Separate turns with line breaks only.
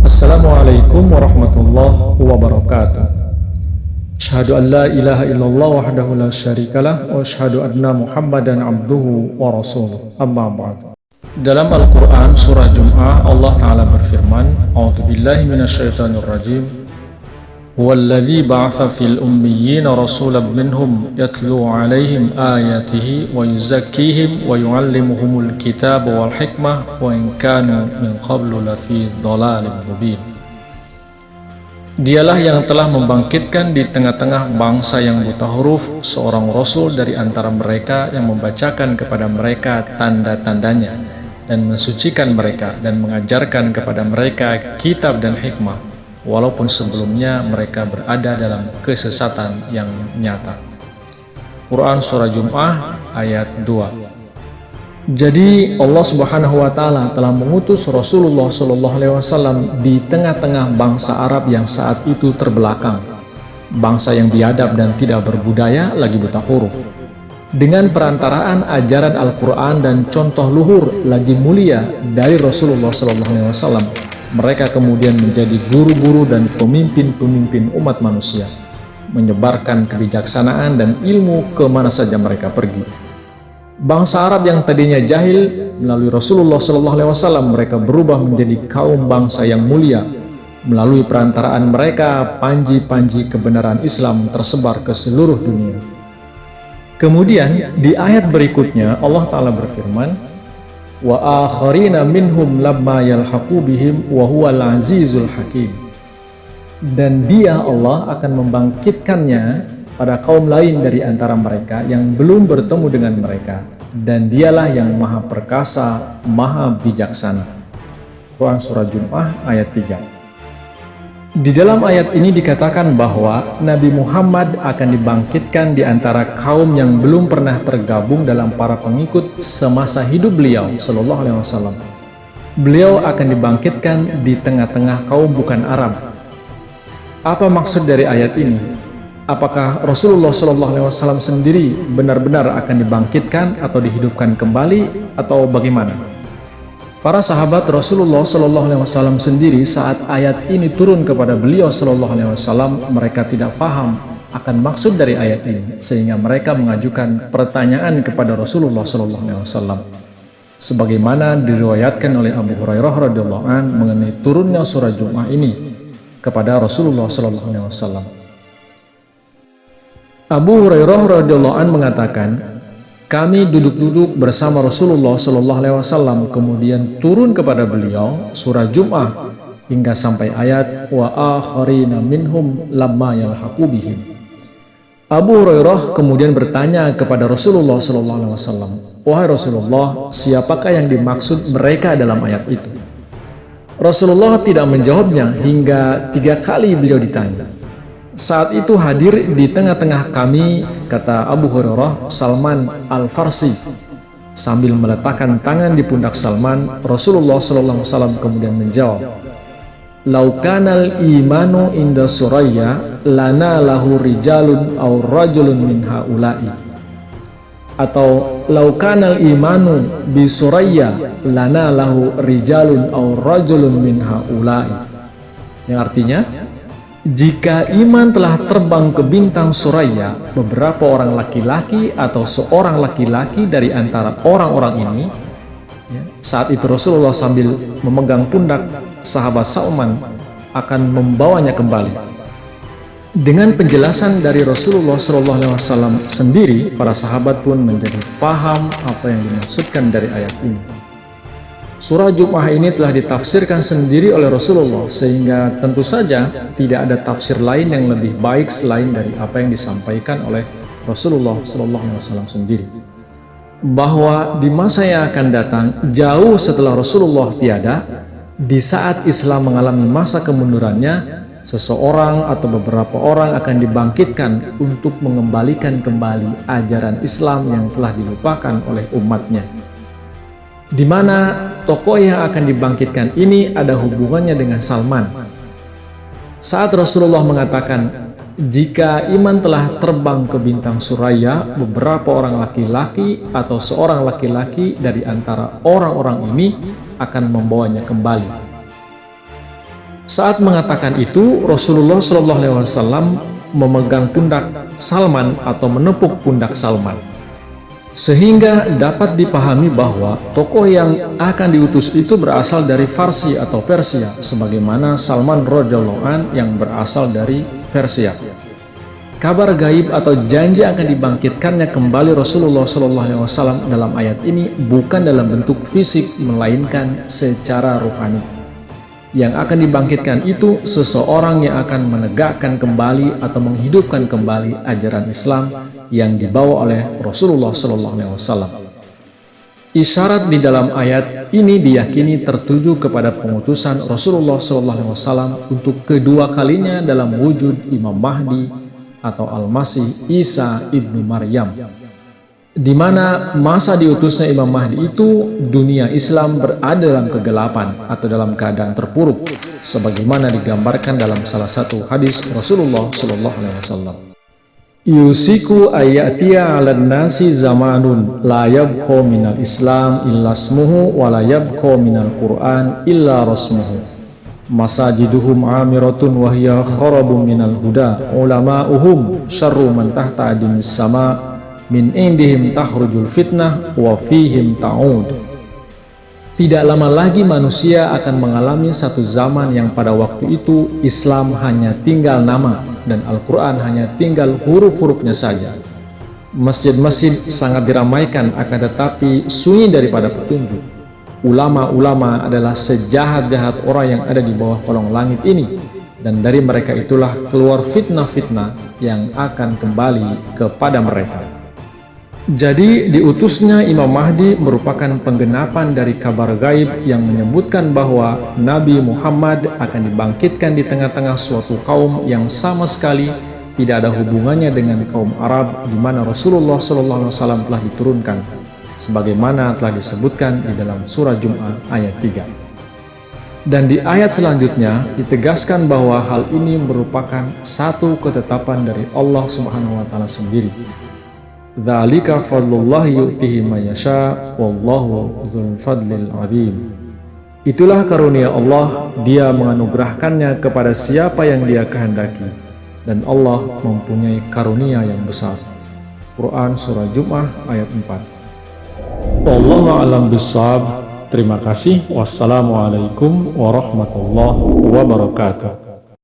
Assalamualaikum warahmatullahi wabarakatuh. Asyhadu an la ilaha illallah wahdahu la syarikalah wa asyhadu anna Muhammadan abduhu wa rasuluh. Amma ba'd. Dalam Al-Qur'an surah Jum'ah Allah Ta'ala berfirman, A'udzubillahi minasyaitonir rajim. Huwallazi ba'atha fil ummiyina rasulan minhum yatlu 'alaihim ayatihi wa yuzakkihim wa yu'allimuhumul kitaba wal hikmah wa in kanu min qablu lafi dhalalin mubin. Dialah yang telah membangkitkan di tengah-tengah bangsa yang buta huruf seorang rasul dari antara mereka yang membacakan kepada mereka tanda-tandanya dan mensucikan mereka dan mengajarkan kepada mereka kitab dan hikmah, walaupun sebelumnya mereka berada dalam kesesatan yang nyata. Quran Surah Jum'ah ayat 2. Jadi Allah Subhanahu wa Ta'ala telah mengutus Rasulullah Sallallahu Alaihi Wasallam di tengah-tengah bangsa Arab yang saat itu terbelakang, bangsa yang biadab dan tidak berbudaya lagi buta huruf. Dengan perantaraan ajaran Al-Quran dan contoh luhur lagi mulia dari Rasulullah Sallallahu Alaihi Wasallam, mereka kemudian menjadi guru-guru dan pemimpin-pemimpin umat manusia, menyebarkan kebijaksanaan dan ilmu kemana saja mereka pergi. Bangsa Arab yang tadinya jahil, melalui Rasulullah SAW mereka berubah menjadi kaum bangsa yang mulia. Melalui perantaraan mereka, panji-panji kebenaran Islam tersebar ke seluruh dunia. Kemudian di ayat berikutnya Allah Ta'ala berfirman, wa akharina minhum lamma yalhaqu bihim wa huwal azizul hakim. Dan dia Allah akan membangkitkannya pada kaum lain dari antara mereka yang belum bertemu dengan mereka, dan dialah yang maha perkasa, maha bijaksana. Quran Surah Jum'ah ayat 3. Di dalam ayat ini dikatakan bahwa Nabi Muhammad akan dibangkitkan di antara kaum yang belum pernah tergabung dalam para pengikut semasa hidup beliau Sallallahu Alaihi Wasallam. Beliau akan dibangkitkan di tengah-tengah kaum bukan Arab. Apa maksud dari ayat ini? Apakah Rasulullah SAW sendiri benar-benar akan dibangkitkan atau dihidupkan kembali, atau bagaimana? Para sahabat Rasulullah SAW sendiri saat ayat ini turun kepada beliau SAW, mereka tidak paham akan maksud dari ayat ini, sehingga mereka mengajukan pertanyaan kepada Rasulullah SAW. Sebagaimana diriwayatkan oleh Abu Hurairah radhiyallahu an mengenai turunnya surah Jum'ah ini kepada Rasulullah SAW. Abu Hurairah radhiyallahu an mengatakan, kami duduk-duduk bersama Rasulullah Sallallahu Alaihi Wasallam, kemudian turun kepada beliau surah Jum'ah hingga sampai ayat wa akharina minhum lamma yalhaqu bihim. Abu Hurairah kemudian bertanya kepada Rasulullah Sallallahu Alaihi Wasallam, wahai Rasulullah, siapakah yang dimaksud mereka dalam ayat itu? Rasulullah tidak menjawabnya hingga 3 kali beliau ditanya. Saat itu hadir di tengah-tengah kami, kata Abu Hurairah, Salman Al-Farsi. Sambil meletakkan tangan di pundak Salman, Rasulullah SAW kemudian menjawab, laukanal imanu inda Suraya lana lahu rijalun aw rajulun min haula'i. Atau laukanal imanu bi Suraya lana lahu rijalun aw rajulun min haula'i. Yang artinya, jika iman telah terbang ke bintang Suraya, beberapa orang laki-laki atau seorang laki-laki dari antara orang-orang ini, saat itu Rasulullah sambil memegang pundak sahabat Salman akan membawanya kembali. Dengan penjelasan dari Rasulullah SAW sendiri, para sahabat pun menjadi paham apa yang dimaksudkan dari ayat ini. Surah Jum'ah ini telah ditafsirkan sendiri oleh Rasulullah, sehingga tentu saja tidak ada tafsir lain yang lebih baik selain dari apa yang disampaikan oleh Rasulullah SAW sendiri. Bahwa di masa yang akan datang, jauh setelah Rasulullah tiada, di saat Islam mengalami masa kemundurannya, seseorang atau beberapa orang akan dibangkitkan untuk mengembalikan kembali ajaran Islam yang telah dilupakan oleh umatnya. Di mana tokoh yang akan dibangkitkan ini ada hubungannya dengan Salman. Saat Rasulullah mengatakan, jika iman telah terbang ke bintang Suraya, beberapa orang laki-laki atau seorang laki-laki dari antara orang-orang ini akan membawanya kembali. Saat mengatakan itu, Rasulullah SAW memegang pundak Salman atau menepuk pundak Salman, sehingga dapat dipahami bahwa tokoh yang akan diutus itu berasal dari Farsi atau Persia, sebagaimana Salman radhiyallahu an yang berasal dari Persia. Kabar gaib atau janji akan dibangkitkannya kembali Rasulullah SAW dalam ayat ini bukan dalam bentuk fisik, melainkan secara rohani. Yang akan dibangkitkan itu seseorang yang akan menegakkan kembali atau menghidupkan kembali ajaran Islam yang dibawa oleh Rasulullah SAW. Isyarat di dalam ayat ini diyakini tertuju kepada pengutusan Rasulullah SAW untuk kedua kalinya dalam wujud Imam Mahdi atau Al-Masih Isa ibnu Maryam, di mana masa diutusnya Imam Mahdi itu dunia Islam berada dalam kegelapan atau dalam keadaan terpuruk, sebagaimana digambarkan dalam salah satu hadis Rasulullah SAW. Yusiku ayatiya 'alan nasi zamanun la yabqa minal Islam illa ismuhu wa la yabqa minal Qur'an illa rasmuhu. Masajiduhum amiratun wa hiya kharabun minal huda. Ulama'uhum syarru man tahta adimis sama' min indihim tahrujul fitnah wa fihim ta'ud. Tidak lama lagi manusia akan mengalami satu zaman yang pada waktu itu Islam hanya tinggal nama dan Al-Quran hanya tinggal huruf-hurufnya saja. Masjid-masjid sangat diramaikan, akan tetapi sunyi daripada petunjuk. Ulama-ulama adalah sejahat-jahat orang yang ada di bawah kolong langit ini, dan dari mereka itulah keluar fitnah-fitnah yang akan kembali kepada mereka. Jadi diutusnya Imam Mahdi merupakan penggenapan dari kabar gaib yang menyebutkan bahwa Nabi Muhammad akan dibangkitkan di tengah-tengah suatu kaum yang sama sekali tidak ada hubungannya dengan kaum Arab, di mana Rasulullah SAW telah diturunkan, sebagaimana telah disebutkan di dalam surah Jum'ah ayat 3. Dan di ayat selanjutnya ditegaskan bahwa hal ini merupakan satu ketetapan dari Allah Subhanahu wa Ta'ala sendiri. Dzalika fadlullahi yu'tihi man yasha wallahu dzul fadlil azim. Itulah karunia Allah, Dia menganugerahkannya kepada siapa yang Dia kehendaki, dan Allah mempunyai karunia yang besar. Quran surah Jum'ah ayat 4. Wallahu a'lam bishawab. Terima kasih. Wassalamualaikum warahmatullahi wabarakatuh.